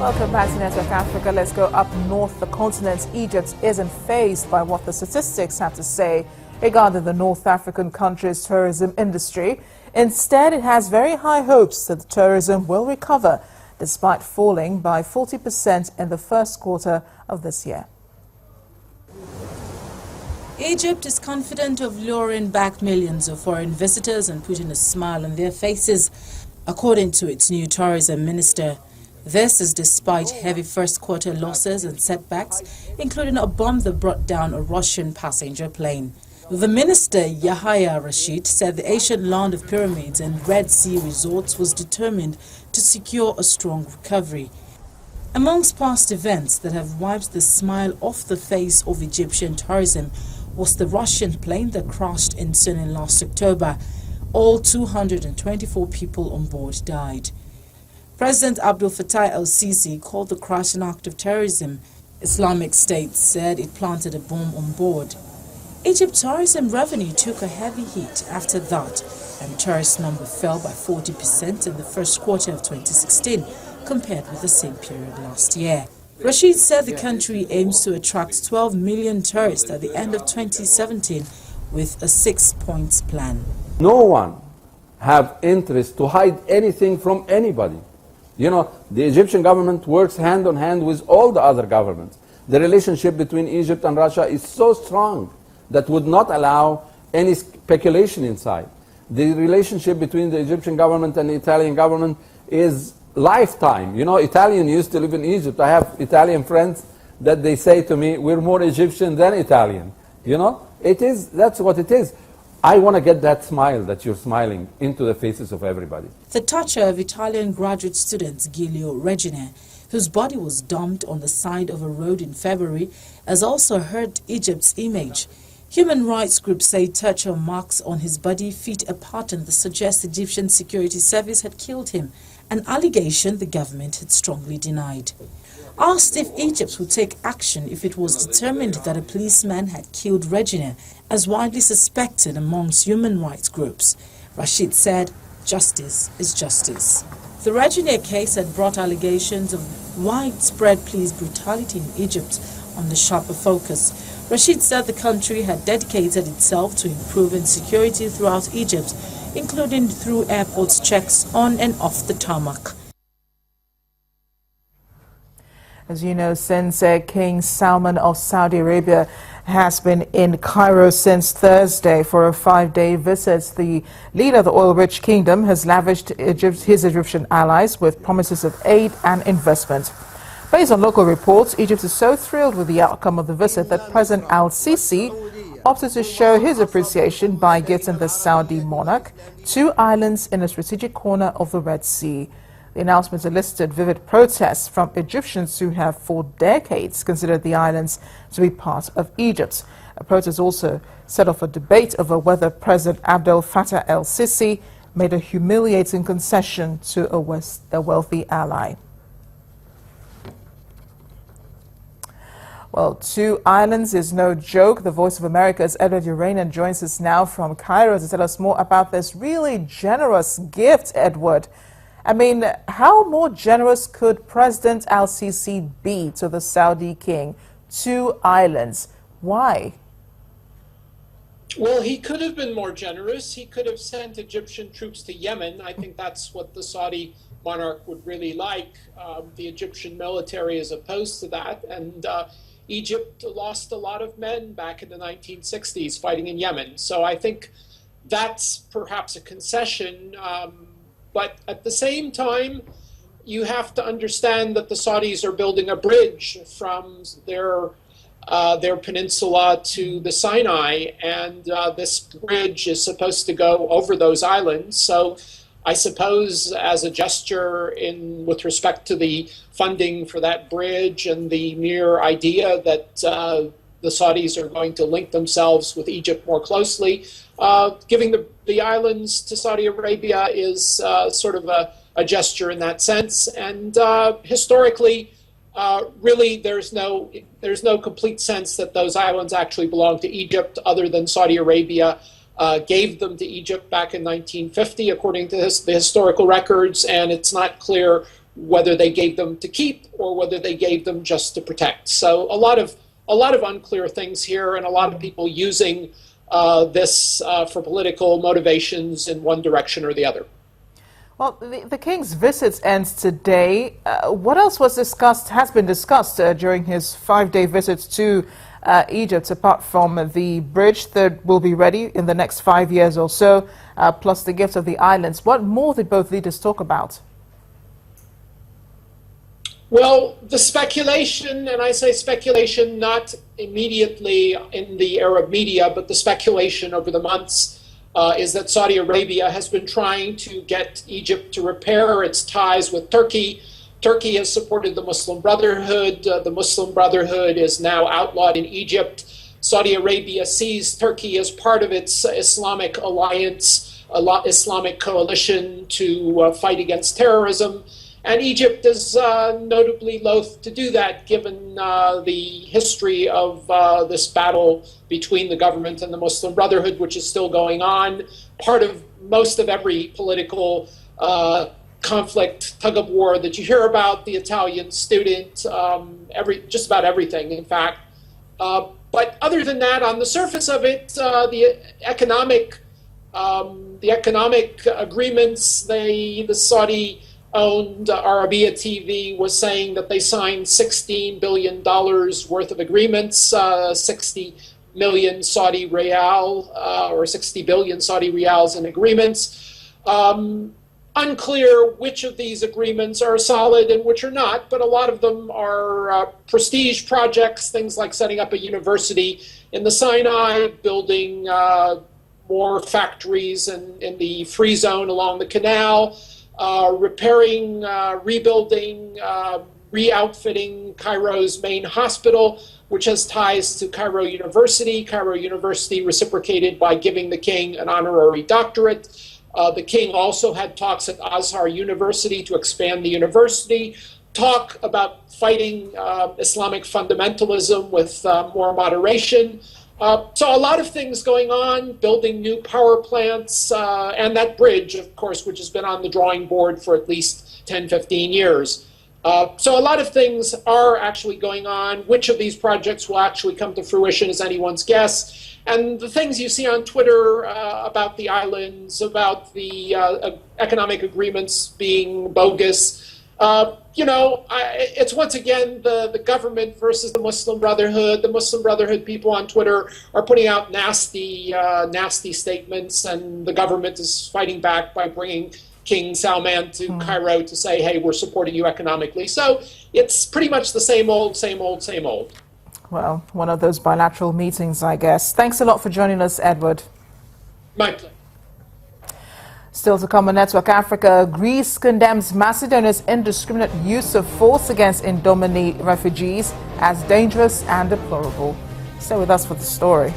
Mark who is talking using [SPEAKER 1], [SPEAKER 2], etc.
[SPEAKER 1] Welcome back to Network Africa. Let's go up north. The continent, Egypt, isn't fazed by what the statistics have to say regarding the North African country's tourism industry. Instead, it has very high hopes that the tourism will recover, despite falling by 40% in the first quarter of this year.
[SPEAKER 2] Egypt is confident of luring back millions of foreign visitors and putting a smile on their faces, according to its new tourism minister. This is despite heavy first-quarter losses and setbacks, including a bomb that brought down a Russian passenger plane. The minister, Yahya Rashid, said the ancient land of pyramids and Red Sea resorts was determined to secure a strong recovery. Amongst past events that have wiped the smile off the face of Egyptian tourism was the Russian plane that crashed in Sunin last October. All 224 people on board died. President Abdel Fattah el-Sisi called the crash an act of terrorism. Islamic State said it planted a bomb on board. Egypt's tourism revenue took a heavy hit after that, and tourist numbers fell by 40% in the first quarter of 2016 compared with the same period last year. Rashid said the country aims to attract 12 million tourists at the end of 2017 with a 6-point plan.
[SPEAKER 3] No one have interest to hide anything from anybody. You know, the Egyptian government works hand in hand with all the other governments. The relationship between Egypt and Russia is so strong that would not allow any speculation inside. The relationship between the Egyptian government and the Italian government is lifetime. You know, Italian used to live in Egypt. I have Italian friends that they say to me, we're more Egyptian than Italian. You know, that's what it is. I want to get that smile that you're smiling into the faces of everybody.
[SPEAKER 2] The torture of Italian graduate student Giulio Regina, whose body was dumped on the side of a road in February, has also hurt Egypt's image. Human rights groups say torture marks on his body fit a pattern that suggests the Egyptian security service had killed him, an allegation the government had strongly denied. Asked if Egypt would take action if it was determined that a policeman had killed Regina, as widely suspected amongst human rights groups, Rashid said, justice is justice. The Regina case had brought allegations of widespread police brutality in Egypt on the sharper focus. Rashid said the country had dedicated itself to improving security throughout Egypt, including through airport checks on and off the tarmac.
[SPEAKER 1] As you know, since King Salman of Saudi Arabia has been in Cairo since Thursday for a 5-day visit, the leader of the oil-rich kingdom has lavished his Egyptian allies with promises of aid and investment. Based on local reports, Egypt is so thrilled with the outcome of the visit that President al-Sisi opted to show his appreciation by gifting the Saudi monarch 2 islands in a strategic corner of the Red Sea. The announcement elicited vivid protests from Egyptians who have for decades considered the islands to be part of Egypt. A protest also set off a debate over whether President Abdel Fattah el-Sisi made a humiliating concession to a wealthy ally. Well, 2 islands is no joke. The Voice of America's Edward Uranian joins us now from Cairo to tell us more about this really generous gift, Edward. I mean, how more generous could President al-Sisi be to the Saudi king? 2 islands. Why?
[SPEAKER 4] Well, he could have been more generous. He could have sent Egyptian troops to Yemen. I think that's what the Saudi monarch would really like. The Egyptian military is opposed to that. And Egypt lost a lot of men back in the 1960s fighting in Yemen. So I think that's perhaps a concession. But at the same time, you have to understand that the Saudis are building a bridge from their peninsula to the Sinai, and this bridge is supposed to go over those islands. So I suppose as a gesture with respect to the funding for that bridge and the mere idea that the Saudis are going to link themselves with Egypt more closely, giving the islands to Saudi Arabia is sort of a gesture in that sense. And historically, really, there's no complete sense that those islands actually belong to Egypt, other than Saudi Arabia gave them to Egypt back in 1950, according to the historical records, and it's not clear whether they gave them to keep or whether they gave them just to protect. So a lot of unclear things here, and a lot of people using this for political motivations in one direction or the other.
[SPEAKER 1] Well, the King's visit ends today. What else has been discussed during his 5-day visit to Egypt, apart from the bridge that will be ready in the next 5 years or so, plus the gift of the islands? What more did both leaders talk about?
[SPEAKER 4] Well, the speculation, and I say speculation not immediately in the Arab media, but the speculation over the months is that Saudi Arabia has been trying to get Egypt to repair its ties with Turkey. Turkey has supported the Muslim Brotherhood. The Muslim Brotherhood is now outlawed in Egypt. Saudi Arabia sees Turkey as part of its Islamic alliance, Islamic coalition to fight against terrorism. And Egypt is notably loath to do that, given the history of this battle between the government and the Muslim Brotherhood, which is still going on. Part of most of every political conflict, tug of war that you hear about, the Italian student, just about everything, in fact. But other than that, on the surface of it, the economic agreements, the Saudi-owned Arabia TV was saying that they signed $16 billion worth of agreements, 60 million Saudi Rial, or 60 billion Saudi Rials in agreements. Unclear which of these agreements are solid and which are not, but a lot of them are prestige projects, things like setting up a university in the Sinai, building more factories in the free zone along the canal, repairing, rebuilding, re-outfitting Cairo's main hospital, which has ties to Cairo University. Cairo University reciprocated by giving the king an honorary doctorate. The king also had talks at Azhar University to expand the university, talk about fighting Islamic fundamentalism with more moderation. So a lot of things going on, building new power plants, and that bridge, of course, which has been on the drawing board for at least 10, 15 years. So a lot of things are actually going on. Which of these projects will actually come to fruition is anyone's guess. And the things you see on Twitter about the islands, about the economic agreements being bogus, it's once again the government versus the Muslim Brotherhood. The Muslim Brotherhood people on Twitter are putting out nasty statements, and the government is fighting back by bringing King Salman to Cairo to say, hey, we're supporting you economically. So it's pretty much the same old, same old, same old.
[SPEAKER 1] Well, one of those bilateral meetings, I guess. Thanks a lot for joining us, Edward.
[SPEAKER 4] My pleasure.
[SPEAKER 1] Still to come on Network Africa, Greece condemns Macedonia's indiscriminate use of force against Indomini refugees as dangerous and deplorable. Stay with us for the story.